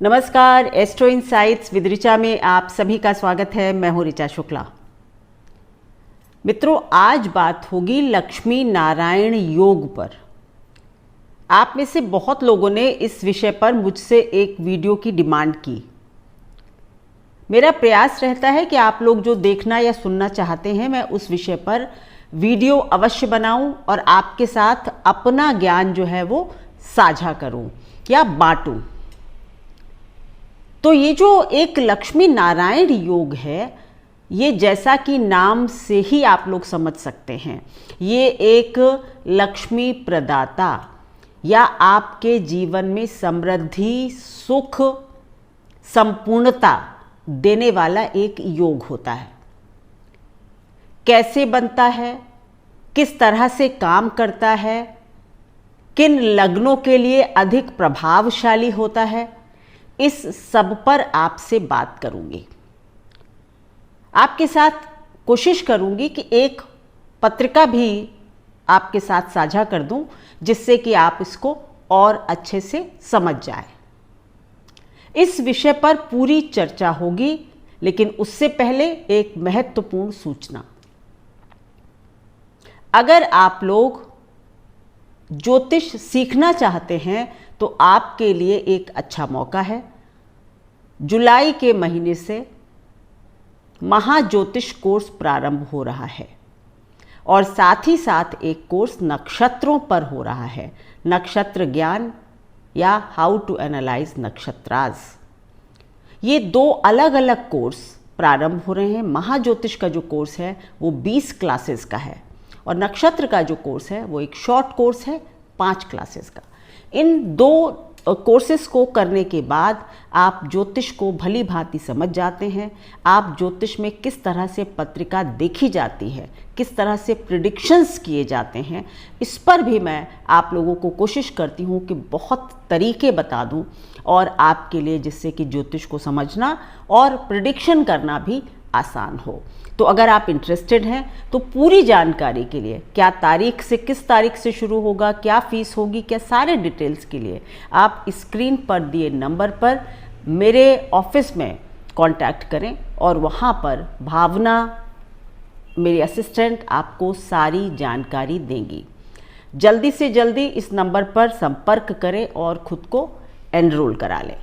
नमस्कार, astro insights with Richa में आप सभी का स्वागत है। मैं हूं ऋचा शुक्ला। मित्रों, आज बात होगी लक्ष्मी नारायण योग पर। आप में से बहुत लोगों ने इस विषय पर मुझसे एक वीडियो की डिमांड की। मेरा प्रयास रहता है कि आप लोग जो देखना या सुनना चाहते हैं, मैं उस विषय पर वीडियो अवश्य बनाऊं और आपके साथ अपना ज्ञान जो है वो साझा करूं या बांटूं। तो ये जो एक लक्ष्मी नारायण योग है, ये जैसा कि नाम से ही आप लोग समझ सकते हैं, ये एक लक्ष्मी प्रदाता या आपके जीवन में समृद्धि, सुख, संपूर्णता देने वाला एक योग होता है। कैसे बनता है, किस तरह से काम करता है, किन लग्नों के लिए अधिक प्रभावशाली होता है, इस सब पर आपसे बात करूंगी। आपके साथ कोशिश करूंगी कि एक पत्रिका भी आपके साथ साझा कर दूं, जिससे कि आप इसको और अच्छे से समझ जाए। इस विषय पर पूरी चर्चा होगी, लेकिन उससे पहले एक महत्वपूर्ण सूचना। अगर आप लोग ज्योतिष सीखना चाहते हैं तो आपके लिए एक अच्छा मौका है। जुलाई के महीने से महाज्योतिष कोर्स प्रारंभ हो रहा है और साथ ही साथ एक कोर्स नक्षत्रों पर हो रहा है, नक्षत्र ज्ञान या हाउ टू एनालाइज नक्षत्राज। ये दो अलग अलग कोर्स प्रारंभ हो रहे हैं। महाज्योतिष का जो कोर्स है वो 20 क्लासेस का है और नक्षत्र का जो कोर्स है वो एक शॉर्ट कोर्स है 5 क्लासेस का। इन दो कोर्सेस को करने के बाद आप ज्योतिष को भली भांति समझ जाते हैं। आप ज्योतिष में किस तरह से पत्रिका देखी जाती है, किस तरह से प्रिडिक्शंस किए जाते हैं, इस पर भी मैं आप लोगों को कोशिश करती हूँ कि बहुत तरीके बता दूँ और आपके लिए, जिससे कि ज्योतिष को समझना और प्रिडिक्शन करना भी आसान हो। तो अगर आप इंटरेस्टेड हैं तो पूरी जानकारी के लिए, क्या तारीख से, किस तारीख से शुरू होगा, क्या फीस होगी, क्या सारे डिटेल्स के लिए आप स्क्रीन पर दिए नंबर पर मेरे ऑफिस में कांटेक्ट करें और वहाँ पर भावना, मेरी असिस्टेंट, आपको सारी जानकारी देंगी। जल्दी से जल्दी इस नंबर पर संपर्क करें और खुद को एनरोल करा लें।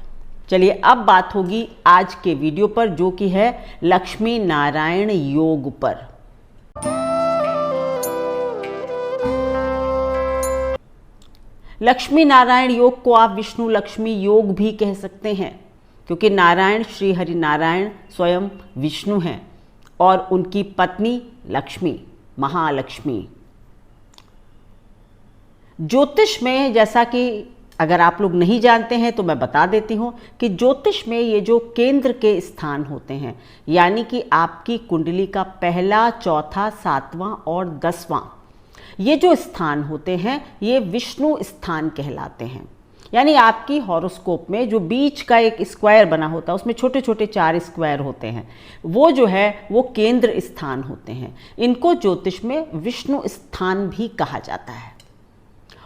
चलिए, अब बात होगी आज के वीडियो पर, जो कि है लक्ष्मी नारायण योग पर। लक्ष्मी नारायण योग को आप विष्णु लक्ष्मी योग भी कह सकते हैं, क्योंकि नारायण श्री हरि नारायण स्वयं विष्णु हैं और उनकी पत्नी लक्ष्मी, महालक्ष्मी। ज्योतिष में, जैसा कि अगर आप लोग नहीं जानते हैं तो मैं बता देती हूँ कि ज्योतिष में ये जो केंद्र के स्थान होते हैं, यानी कि आपकी कुंडली का पहला, चौथा, 7वां और 10वां, ये जो स्थान होते हैं ये विष्णु स्थान कहलाते हैं। यानी आपकी हॉरोस्कोप में जो बीच का एक स्क्वायर बना होता है, उसमें छोटे छोटे 4 स्क्वायर होते हैं, वो जो है वो केंद्र स्थान होते हैं। इनको ज्योतिष में विष्णु स्थान भी कहा जाता है।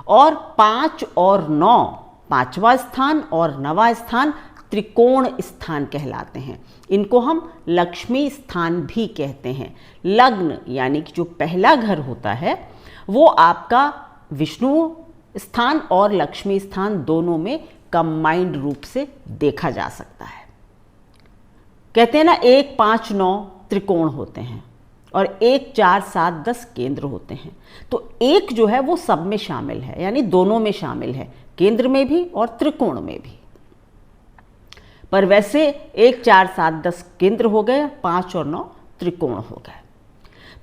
और 5 और 9, 5वां स्थान और 9वां स्थान त्रिकोण स्थान कहलाते हैं। इनको हम लक्ष्मी स्थान भी कहते हैं। लग्न यानी कि जो पहला घर होता है वो आपका विष्णु स्थान और लक्ष्मी स्थान दोनों में कंबाइंड रूप से देखा जा सकता है। कहते हैं ना, 1, 5, 9 त्रिकोण होते हैं और 1, 4, 7, 10 केंद्र होते हैं। तो एक जो है वो सब में शामिल है, यानी दोनों में शामिल है, केंद्र में भी और त्रिकोण में भी। पर वैसे 1, 4, 7, 10 केंद्र हो गए, 5 और 9 त्रिकोण हो गए।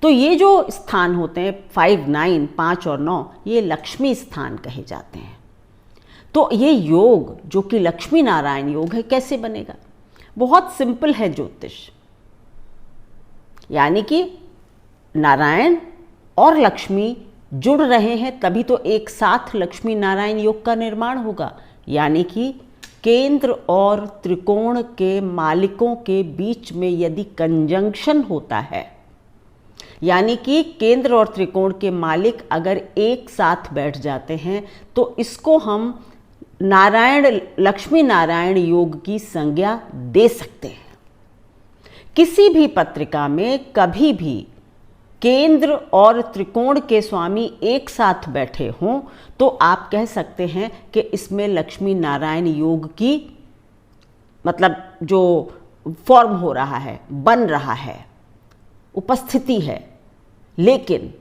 तो ये जो स्थान होते हैं 5, 9, 5 और 9, ये लक्ष्मी स्थान कहे जाते हैं। तो ये योग जो कि लक्ष्मी नारायण योग है, कैसे बनेगा? बहुत सिंपल है ज्योतिष। यानी कि नारायण और लक्ष्मी जुड़ रहे हैं, तभी तो एक साथ लक्ष्मी नारायण योग का निर्माण होगा। यानी कि केंद्र और त्रिकोण के मालिकों के बीच में यदि कंजंक्शन होता है, यानी कि केंद्र और त्रिकोण के मालिक अगर एक साथ बैठ जाते हैं, तो इसको हम नारायण लक्ष्मी नारायण योग की संज्ञा दे सकते हैं। किसी भी पत्रिका में कभी भी केंद्र और त्रिकोण के स्वामी एक साथ बैठे हों तो आप कह सकते हैं कि इसमें लक्ष्मी नारायण योग की मतलब जो फॉर्म हो रहा है, बन रहा है, उपस्थिति है। लेकिन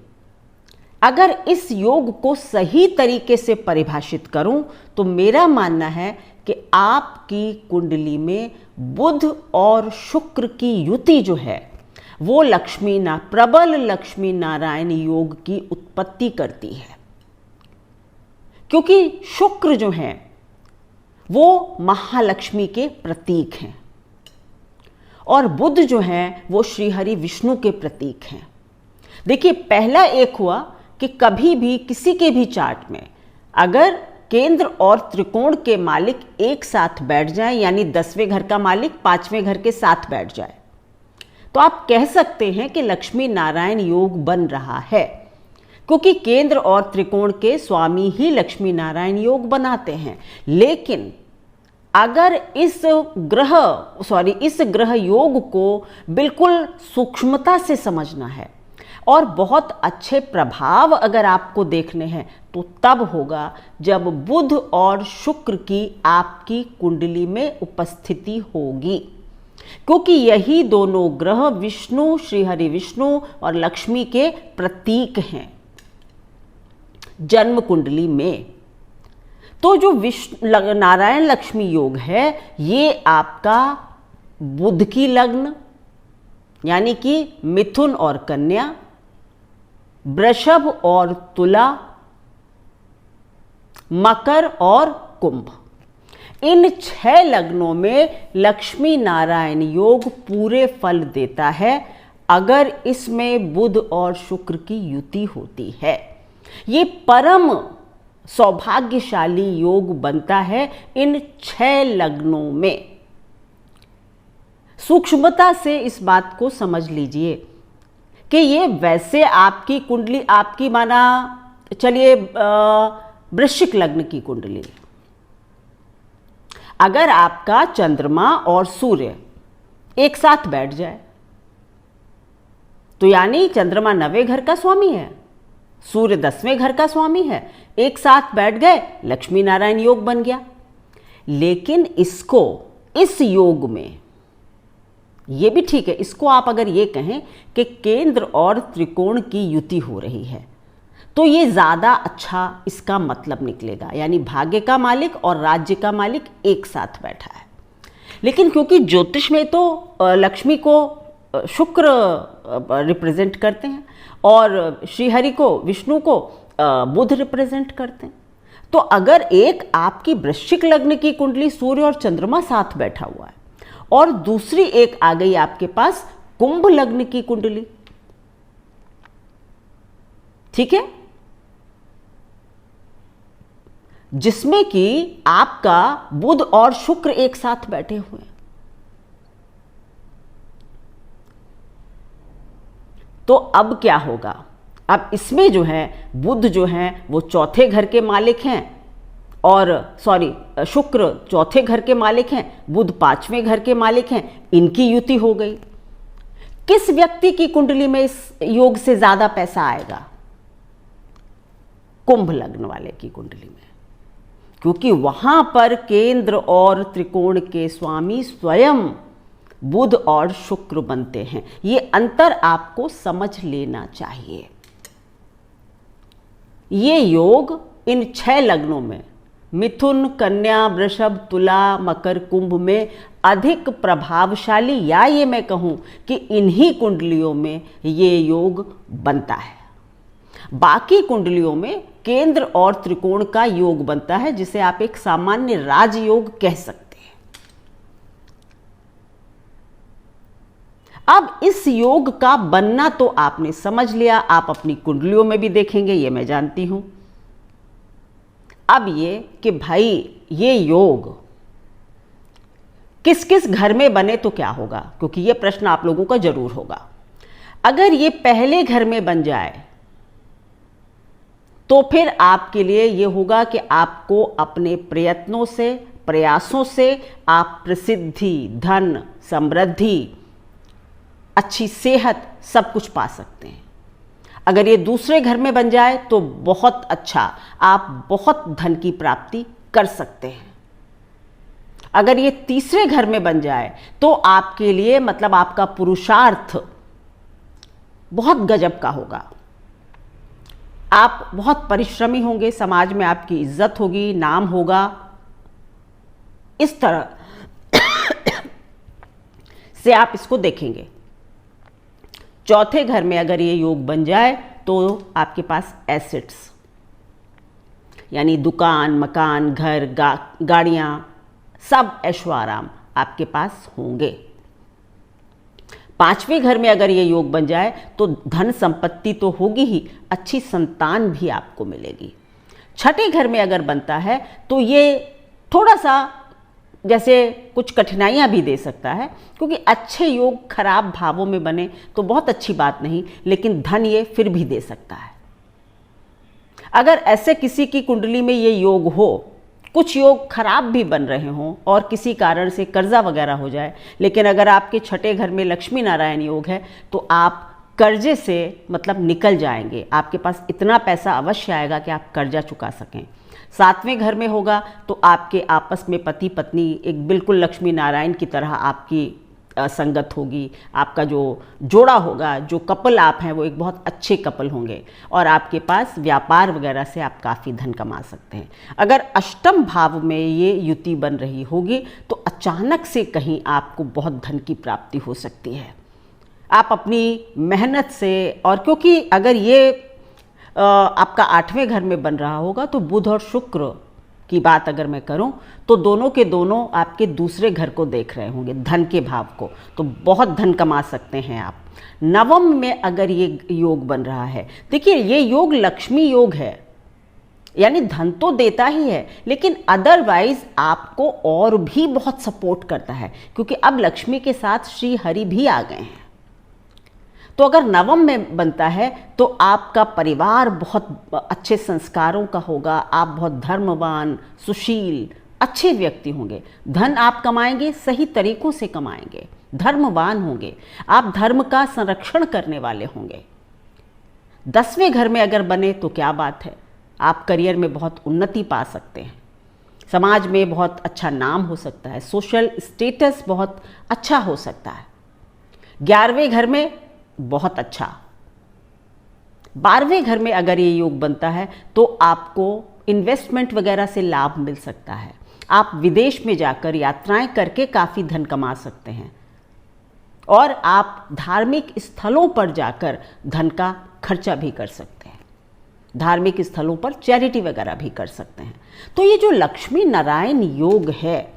अगर इस योग को सही तरीके से परिभाषित करूं तो मेरा मानना है कि आपकी कुंडली में बुध और शुक्र की युति जो है वो प्रबल लक्ष्मी नारायण योग की उत्पत्ति करती है, क्योंकि शुक्र जो है वो महालक्ष्मी के प्रतीक हैं और बुध जो है वो श्रीहरि विष्णु के प्रतीक हैं। देखिए, पहला एक हुआ कि कभी भी किसी के भी चार्ट में अगर केंद्र और त्रिकोण के मालिक एक साथ बैठ जाएं, यानी 10वें घर का मालिक 5वें घर के साथ बैठ जाए, तो आप कह सकते हैं कि लक्ष्मी नारायण योग बन रहा है, क्योंकि केंद्र और त्रिकोण के स्वामी ही लक्ष्मी नारायण योग बनाते हैं। लेकिन अगर इस ग्रह योग को बिल्कुल सूक्ष्मता से समझना है और बहुत अच्छे प्रभाव अगर आपको देखने हैं तो तब होगा जब बुध और शुक्र की आपकी कुंडली में उपस्थिति होगी, क्योंकि यही दोनों ग्रह विष्णु, श्रीहरि विष्णु और लक्ष्मी के प्रतीक हैं जन्म कुंडली में। तो जो नारायण लक्ष्मी योग है ये आपका बुध की लग्न यानी कि मिथुन और कन्या, वृषभ और तुला, मकर और कुंभ, इन 6 लग्नों में लक्ष्मी नारायण योग पूरे फल देता है अगर इसमें बुध और शुक्र की युति होती है। ये परम सौभाग्यशाली योग बनता है इन 6 लग्नों में। सूक्ष्मता से इस बात को समझ लीजिए कि ये वैसे आपकी कुंडली, आपकी माना चलिए वृश्चिक लग्न की कुंडली, अगर आपका चंद्रमा और सूर्य एक साथ बैठ जाए तो यानी चंद्रमा 9वें घर का स्वामी है, सूर्य 10वें घर का स्वामी है, एक साथ बैठ गए, लक्ष्मी नारायण योग बन गया। लेकिन इसको, इस योग में ये भी ठीक है, इसको आप अगर ये कहें कि केंद्र और त्रिकोण की युति हो रही है तो ये ज़्यादा अच्छा इसका मतलब निकलेगा, यानी भाग्य का मालिक और राज्य का मालिक एक साथ बैठा है। लेकिन क्योंकि ज्योतिष में तो लक्ष्मी को शुक्र रिप्रेजेंट करते हैं और श्रीहरि को, विष्णु को बुध रिप्रेजेंट करते हैं, तो अगर एक आपकी वृश्चिक लग्न की कुंडली सूर्य और चंद्रमा साथ बैठा हुआ है और दूसरी एक आ गई आपके पास कुंभ लग्न की कुंडली, ठीक है, जिसमें कि आपका बुध और शुक्र एक साथ बैठे हुए हैं, तो अब क्या होगा? अब इसमें जो है बुध जो है वो चौथे घर के मालिक हैं और शुक्र चौथे घर के मालिक हैं, बुध 5वें घर के मालिक हैं, इनकी युति हो गई। किस व्यक्ति की कुंडली में इस योग से ज्यादा पैसा आएगा? कुंभ लग्न वाले की कुंडली में, क्योंकि वहां पर केंद्र और त्रिकोण के स्वामी स्वयं बुध और शुक्र बनते हैं। ये अंतर आपको समझ लेना चाहिए। ये योग इन 6 लग्नों में मिथुन, कन्या, वृषभ, तुला, मकर, कुंभ में अधिक प्रभावशाली, या ये मैं कहूं कि इन्हीं कुंडलियों में ये योग बनता है। बाकी कुंडलियों में केंद्र और त्रिकोण का योग बनता है, जिसे आप एक सामान्य राजयोग कह सकते हैं। अब इस योग का बनना तो आपने समझ लिया, आप अपनी कुंडलियों में भी देखेंगे, ये मैं जानती हूं। अब ये कि भाई ये योग किस किस घर में बने तो क्या होगा, क्योंकि ये प्रश्न आप लोगों का जरूर होगा। अगर ये पहले घर में बन जाए तो फिर आपके लिए ये होगा कि आपको अपने प्रयत्नों से, प्रयासों से आप प्रसिद्धि, धन, समृद्धि, अच्छी सेहत सब कुछ पा सकते हैं। अगर ये दूसरे घर में बन जाए तो बहुत अच्छा, आप बहुत धन की प्राप्ति कर सकते हैं। अगर ये तीसरे घर में बन जाए तो आपके लिए मतलब आपका पुरुषार्थ बहुत गजब का होगा। आप बहुत परिश्रमी होंगे, समाज में आपकी इज्जत होगी, नाम होगा। इस तरह से आप इसको देखेंगे। चौथे घर में अगर ये योग बन जाए तो आपके पास एसेट्स यानी दुकान, मकान, घर, गाड़ियाँ, सब ऐशो आराम आपके पास होंगे। पांचवें घर में अगर ये योग बन जाए तो धन संपत्ति तो होगी ही, अच्छी संतान भी आपको मिलेगी। छठे घर में अगर बनता है तो ये थोड़ा सा जैसे कुछ कठिनाइयां भी दे सकता है, क्योंकि अच्छे योग खराब भावों में बने तो बहुत अच्छी बात नहीं, लेकिन धन ये फिर भी दे सकता है। अगर ऐसे किसी की कुंडली में ये योग हो, कुछ योग खराब भी बन रहे हों और किसी कारण से कर्जा वगैरह हो जाए, लेकिन अगर आपके छठे घर में लक्ष्मी नारायण योग है तो आप कर्जे से मतलब निकल जाएंगे। आपके पास इतना पैसा अवश्य आएगा कि आप कर्जा चुका सकें। सातवें घर में होगा तो आपके आपस में पति पत्नी एक बिल्कुल लक्ष्मी नारायण की तरह आपकी संगत होगी। आपका जो जोड़ा होगा, जो कपल आप हैं, वो एक बहुत अच्छे कपल होंगे और आपके पास व्यापार वगैरह से आप काफ़ी धन कमा सकते हैं। अगर अष्टम भाव में ये युति बन रही होगी तो अचानक से कहीं आपको बहुत धन की प्राप्ति हो सकती है। आप अपनी मेहनत से, और क्योंकि अगर ये आपका आठवें घर में बन रहा होगा तो बुध और शुक्र की बात अगर मैं करूं तो दोनों के दोनों आपके दूसरे घर को देख रहे होंगे, धन के भाव को, तो बहुत धन कमा सकते हैं आप। नवम में अगर ये योग बन रहा है, देखिए ये योग लक्ष्मी योग है, यानी धन तो देता ही है, लेकिन अदरवाइज आपको और भी बहुत सपोर्ट करता है, क्योंकि अब लक्ष्मी के साथ श्री हरि भी आ गए हैं। तो अगर नवम में बनता है तो आपका परिवार बहुत अच्छे संस्कारों का होगा, आप बहुत धर्मवान, सुशील, अच्छे व्यक्ति होंगे। धन आप कमाएंगे, सही तरीकों से कमाएंगे, धर्मवान होंगे, आप धर्म का संरक्षण करने वाले होंगे। 10वें घर में अगर बने तो क्या बात है, आप करियर में बहुत उन्नति पा सकते हैं, समाज में बहुत अच्छा नाम हो सकता है, सोशल स्टेटस बहुत अच्छा हो सकता है। 11वें घर में बहुत अच्छा। 12वें घर में अगर ये योग बनता है तो आपको इन्वेस्टमेंट वगैरह से लाभ मिल सकता है। आप विदेश में जाकर यात्राएं करके काफ़ी धन कमा सकते हैं और आप धार्मिक स्थलों पर जाकर धन का खर्चा भी कर सकते हैं, धार्मिक स्थलों पर चैरिटी वगैरह भी कर सकते हैं। तो ये जो लक्ष्मी नारायण योग है,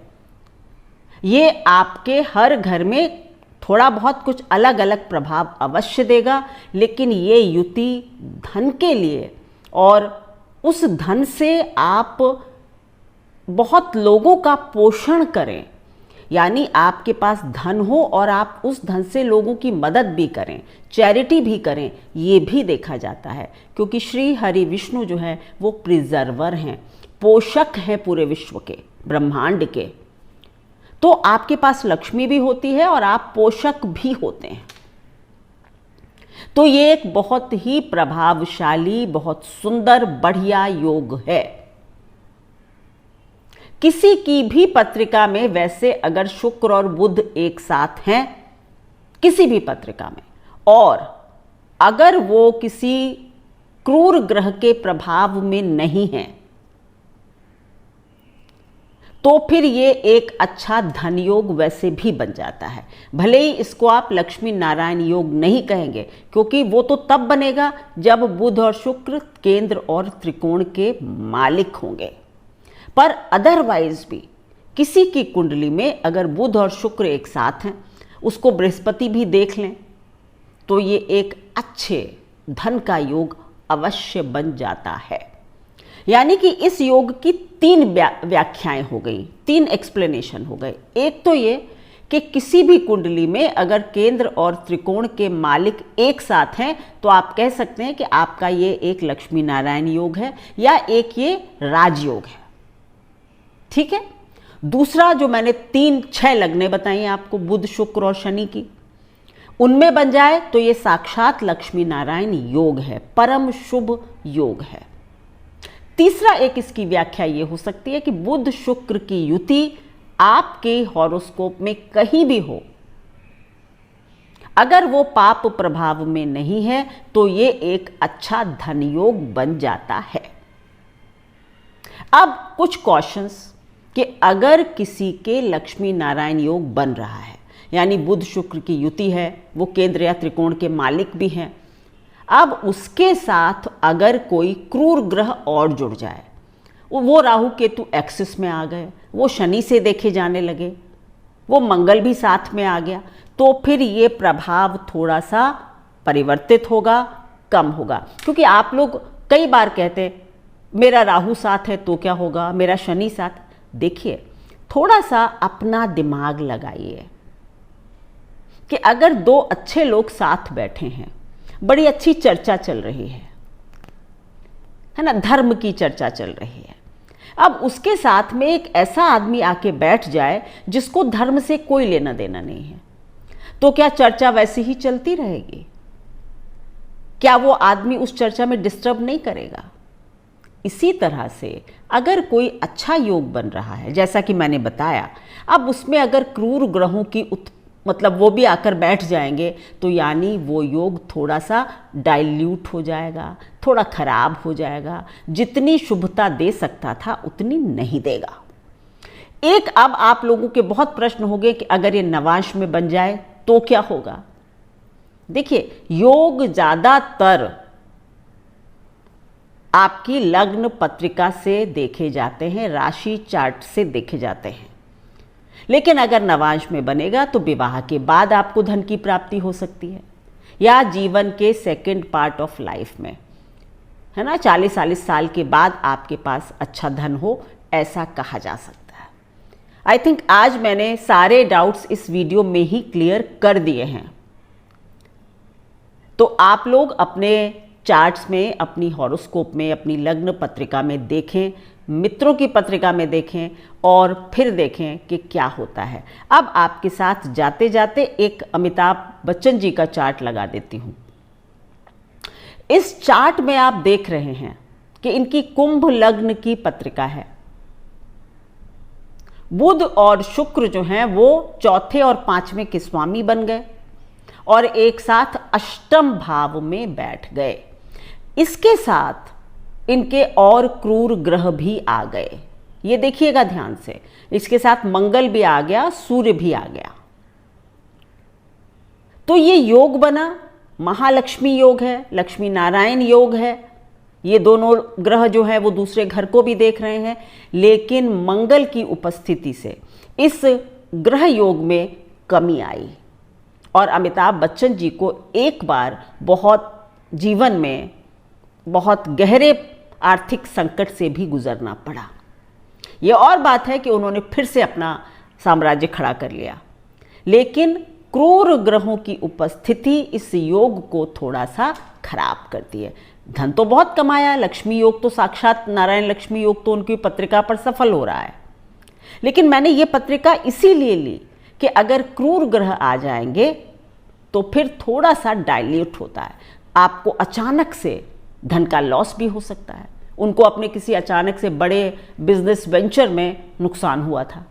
ये आपके हर घर में थोड़ा बहुत कुछ अलग अलग प्रभाव अवश्य देगा, लेकिन ये युति धन के लिए, और उस धन से आप बहुत लोगों का पोषण करें, यानी आपके पास धन हो और आप उस धन से लोगों की मदद भी करें, चैरिटी भी करें, ये भी देखा जाता है। क्योंकि श्री हरि विष्णु जो है वो प्रिजर्वर हैं, पोषक हैं पूरे विश्व के, ब्रह्मांड के। तो आपके पास लक्ष्मी भी होती है और आप पोषक भी होते हैं। तो ये एक बहुत ही प्रभावशाली, बहुत सुंदर, बढ़िया योग है। किसी की भी पत्रिका में वैसे अगर शुक्र और बुध एक साथ हैं, किसी भी पत्रिका में, और अगर वो किसी क्रूर ग्रह के प्रभाव में नहीं है, तो फिर ये एक अच्छा धन योग वैसे भी बन जाता है। भले ही इसको आप लक्ष्मी नारायण योग नहीं कहेंगे, क्योंकि वो तो तब बनेगा जब बुध और शुक्र केंद्र और त्रिकोण के मालिक होंगे। पर अदरवाइज भी किसी की कुंडली में अगर बुध और शुक्र एक साथ हैं, उसको बृहस्पति भी देख लें, तो ये एक अच्छे धन का योग अवश्य बन जाता है। यानी कि इस योग की 3 व्याख्याएं हो गई, 3 एक्सप्लेनेशन हो गए। एक तो ये कि किसी भी कुंडली में अगर केंद्र और त्रिकोण के मालिक एक साथ हैं तो आप कह सकते हैं कि आपका ये एक लक्ष्मी नारायण योग है या एक ये राजयोग है। ठीक है। दूसरा जो मैंने 3-6 लग्नें बताई आपको बुध शुक्र और शनि की, उनमें बन जाए तो ये साक्षात लक्ष्मी नारायण योग है, परम शुभ योग है। तीसरा एक इसकी व्याख्या ये हो सकती है कि बुध शुक्र की युति आपके हॉरोस्कोप में कहीं भी हो, अगर वो पाप प्रभाव में नहीं है तो ये एक अच्छा धन योग बन जाता है। अब कुछ कॉशंस कि अगर किसी के लक्ष्मी नारायण योग बन रहा है, यानी बुध शुक्र की युति है, वो केंद्र या त्रिकोण के मालिक भी हैं, अब उसके साथ अगर कोई क्रूर ग्रह और जुड़ जाए, वो राहु केतु एक्सिस में आ गए, वो शनि से देखे जाने लगे, वो मंगल भी साथ में आ गया, तो फिर ये प्रभाव थोड़ा सा परिवर्तित होगा, कम होगा। क्योंकि आप लोग कई बार कहते हैं मेरा राहु साथ है तो क्या होगा, मेरा शनि साथ। देखिए, थोड़ा सा अपना दिमाग लगाइए कि अगर दो अच्छे लोग साथ बैठे हैं, बड़ी अच्छी चर्चा चल रही है ना, धर्म की चर्चा चल रही है, अब उसके साथ में एक ऐसा आदमी आके बैठ जाए जिसको धर्म से कोई लेना देना नहीं है, तो क्या चर्चा वैसी ही चलती रहेगी? क्या वो आदमी उस चर्चा में डिस्टर्ब नहीं करेगा? इसी तरह से अगर कोई अच्छा योग बन रहा है, जैसा कि मैंने बताया, अब उसमें अगर क्रूर ग्रहों की मतलब वो भी आकर बैठ जाएंगे तो यानी वो योग थोड़ा सा डाइल्यूट हो जाएगा, थोड़ा खराब हो जाएगा, जितनी शुभता दे सकता था उतनी नहीं देगा। एक अब आप लोगों के बहुत प्रश्न होंगे कि अगर ये नवांश में बन जाए तो क्या होगा? देखिए, योग ज़्यादातर आपकी लग्न पत्रिका से देखे जाते हैं, राशि चार्ट से देखे जाते हैं, लेकिन अगर नवांश में बनेगा तो विवाह के बाद आपको धन की प्राप्ति हो सकती है, या जीवन के सेकंड पार्ट ऑफ लाइफ में, है ना, 40-40 साल के बाद आपके पास अच्छा धन हो, ऐसा कहा जा सकता है। आई थिंक आज मैंने सारे डाउट्स इस वीडियो में ही क्लियर कर दिए हैं। तो आप लोग अपने चार्ट्स में, अपनी हॉरोस्कोप में, अपनी लग्न पत्रिका में देखें, मित्रों की पत्रिका में देखें और फिर देखें कि क्या होता है। अब आपके साथ जाते जाते एक अमिताभ बच्चन जी का चार्ट लगा देती हूँ। इस चार्ट में आप देख रहे हैं कि इनकी कुंभ लग्न की पत्रिका है। बुध और शुक्र जो हैं वो चौथे और 5वें के स्वामी बन गए और एक साथ अष्टम भाव में बैठ गए। इसके साथ इनके और क्रूर ग्रह भी आ गए, ये देखिएगा ध्यान से। इसके साथ मंगल भी आ गया, सूर्य भी आ गया। तो ये योग बना, महालक्ष्मी योग है, लक्ष्मी नारायण योग है। ये दोनों ग्रह जो है वो दूसरे घर को भी देख रहे हैं, लेकिन मंगल की उपस्थिति से इस ग्रह योग में कमी आई और अमिताभ बच्चन जी को एक बार बहुत जीवन में बहुत गहरे आर्थिक संकट से भी गुजरना पड़ा। यह और बात है कि उन्होंने फिर से अपना साम्राज्य खड़ा कर लिया, लेकिन क्रूर ग्रहों की उपस्थिति इस योग को थोड़ा सा खराब करती है। धन तो बहुत कमाया, लक्ष्मी योग तो साक्षात नारायण लक्ष्मी योग तो उनकी पत्रिका पर सफल हो रहा है, लेकिन मैंने ये पत्रिका इसीलिए ली कि अगर क्रूर ग्रह आ जाएंगे तो फिर थोड़ा सा डाइल्यूट होता है, आपको अचानक से धन का लॉस भी हो सकता है। उनको अपने किसी अचानक से बड़े बिजनेस वेंचर में नुकसान हुआ था,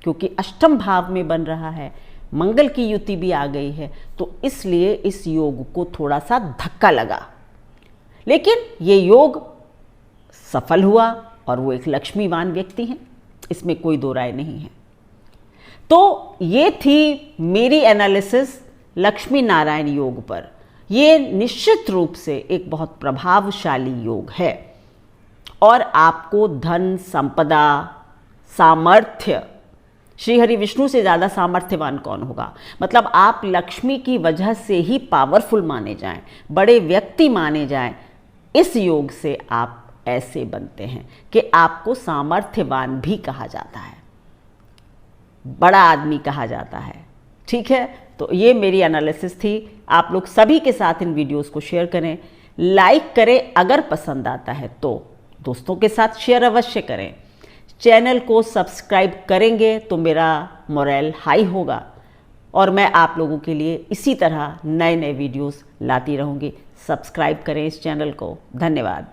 क्योंकि अष्टम भाव में बन रहा है, मंगल की युति भी आ गई है, तो इसलिए इस योग को थोड़ा सा धक्का लगा। लेकिन ये योग सफल हुआ और वो एक लक्ष्मीवान व्यक्ति हैं, इसमें कोई दो राय नहीं है। तो ये थी मेरी एनालिसिस लक्ष्मी नारायण योग पर। ये निश्चित रूप से एक बहुत प्रभावशाली योग है और आपको धन, संपदा, सामर्थ्य, श्री हरि विष्णु से ज़्यादा सामर्थ्यवान कौन होगा? मतलब आप लक्ष्मी की वजह से ही पावरफुल माने जाएं, बड़े व्यक्ति माने जाएं। इस योग से आप ऐसे बनते हैं कि आपको सामर्थ्यवान भी कहा जाता है। बड़ा आदमी कहा जाता है। ठीक है, तो ये मेरी एनालिसिस थी। आप लोग सभी के साथ इन वीडियोस को शेयर करें, लाइक करें, अगर पसंद आता है तो दोस्तों के साथ शेयर अवश्य करें। चैनल को सब्सक्राइब करेंगे तो मेरा मोरल हाई होगा और मैं आप लोगों के लिए इसी तरह नए नए वीडियोस लाती रहूँगी। सब्सक्राइब करें इस चैनल को। धन्यवाद।